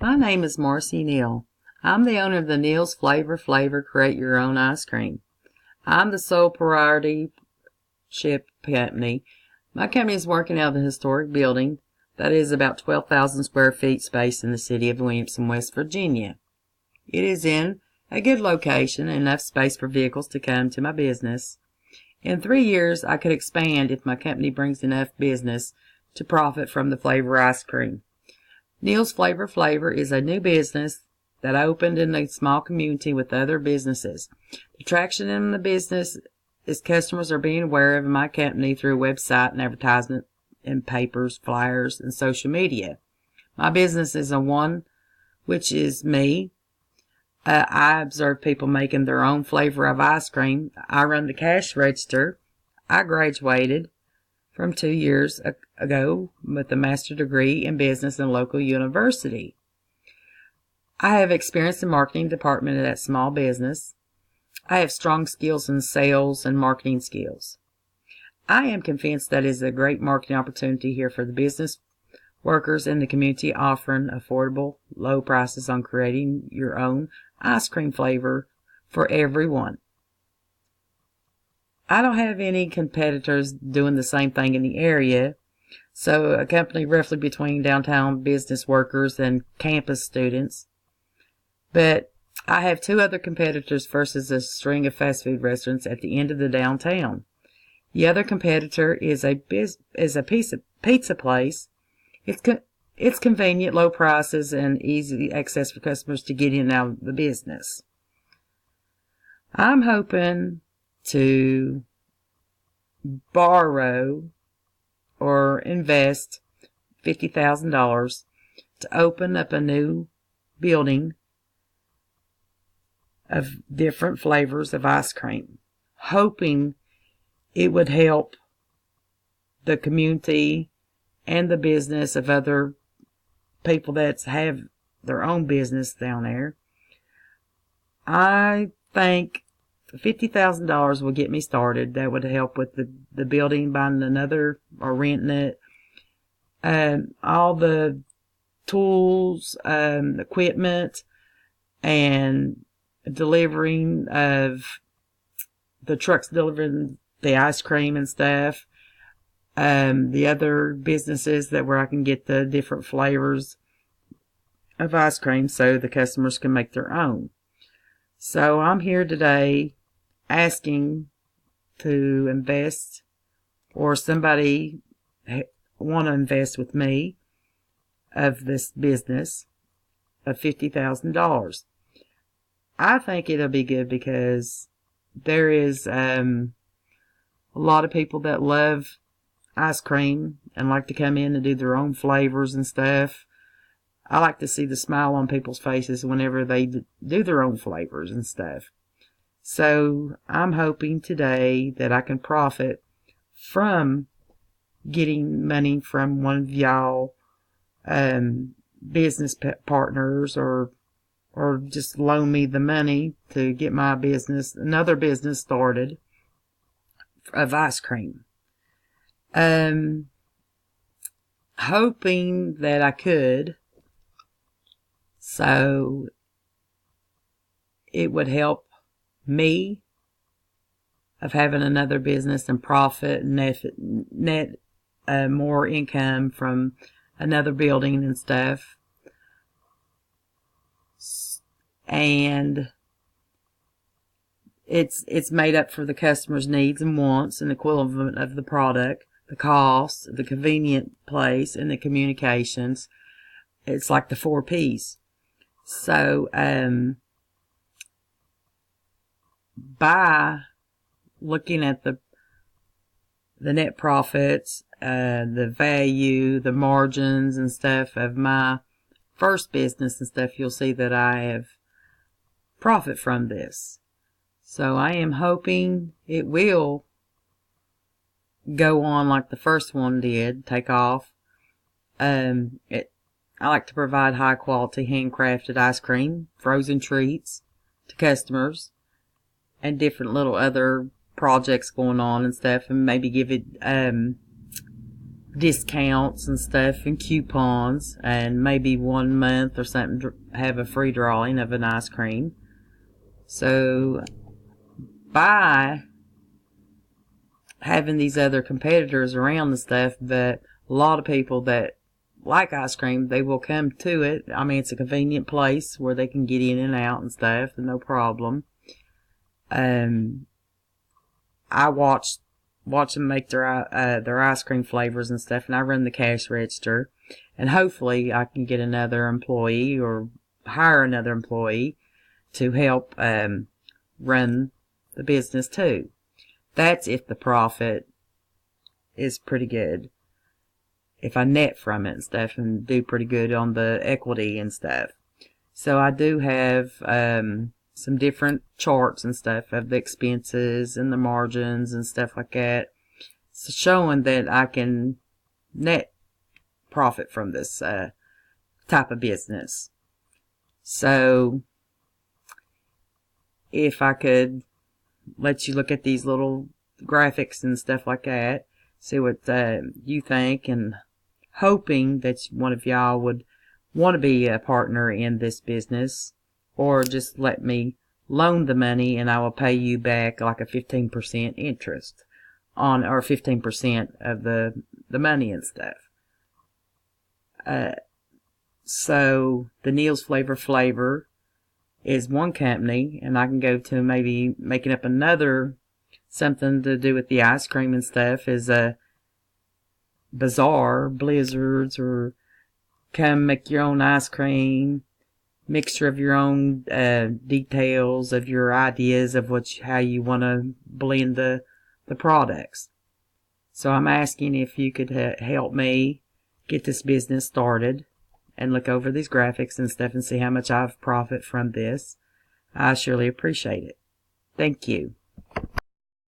My name is Marcy Neal. I'm the owner of the Neal's Flavor Create Your Own Ice Cream. I'm the sole proprietorship company. My company is working out of the historic building that is about 12,000 square feet space in the city of Williamson, West Virginia. It is in a good location, enough space for vehicles to come to my business. In 3 years, I could expand if my company brings enough business to profit from the flavor ice cream. Neal's Flavor is a new business that opened in a small community with other businesses. The traction in the business is customers are being aware of my company through a website and advertisement in papers, flyers, and social media. My business is one, which is me. I observe people making their own flavor of ice cream. I run the cash register. I graduated from 2 years ago with a master's degree in business in a local university. I have experience in marketing department at that small business. I have strong skills in sales and marketing skills. I am convinced that is a great marketing opportunity here for the business workers in the community, offering affordable, low prices on creating your own ice cream flavor for everyone. I don't have any competitors doing the same thing in the area, so a company roughly between downtown business workers and campus students. But I have 2 other competitors versus a string of fast food restaurants at the end of the downtown. The other competitor is a pizza place. It's convenient, low prices, and easy access for customers to get in and out of the business. I'm hoping to borrow or invest $50,000 to open up a new building of different flavors of ice cream, hoping it would help the community and the business of other people that have their own business down there. I think $50,000 will get me started. That would help with the building, buying another or renting it, all the tools, equipment, and delivering of the trucks delivering the ice cream and stuff. The other businesses that where I can get the different flavors of ice cream so the customers can make their own. So I'm here today asking to invest, or somebody want to invest with me of this business of $50,000. I think it'll be good because there is a lot of people that love ice cream and like to come in and do their own flavors and stuff. I like to see the smile on people's faces whenever they do their own flavors and stuff. So I'm hoping today that I can profit from getting money from one of y'all business partners, or just loan me the money to get my business, another business started of ice cream. Hoping that I could, so it would help me of having another business and profit and net more income from another building and stuff. And it's made up for the customer's needs and wants and equivalent of the product, the cost, the convenient place, and the communications. It's like the 4 P's. So, by looking at the net profits, the value, the margins and stuff of my first business and stuff, you'll see that I have profit from this. So I am hoping it will go on like the first one did, take off. I like to provide high quality handcrafted ice cream, frozen treats to customers, and different little other projects going on and stuff, and maybe give it discounts and stuff and coupons, and maybe 1 month or something have a free drawing of an ice cream. So by having these other competitors around and stuff, that a lot of people that like ice cream, they will come to it. I mean, it's a convenient place where they can get in and out and stuff, no problem. I watch them make their ice cream flavors and stuff, and I run the cash register, and hopefully I can get another employee or hire another employee to help run the business too. That's if the profit is pretty good. If I net from it and stuff and do pretty good on the equity and stuff. So I do have some different charts and stuff of the expenses and the margins and stuff like that. So showing that I can net profit from this type of business. So if I could let you look at these little graphics and stuff like that, see what you think, and hoping that one of y'all would want to be a partner in this business, or just let me loan the money and I will pay you back like a 15% interest on, or 15% of the money and stuff. So the Neil's Flavor is one company, and I can go to maybe making up another something to do with the ice cream and stuff, is a Bazaar, Blizzards, or come make your own ice cream, mixture of your own details of your ideas of how you want to blend the products. So I'm asking if you could help me get this business started and look over these graphics and stuff and see how much I've profit from this. I surely appreciate it. Thank you.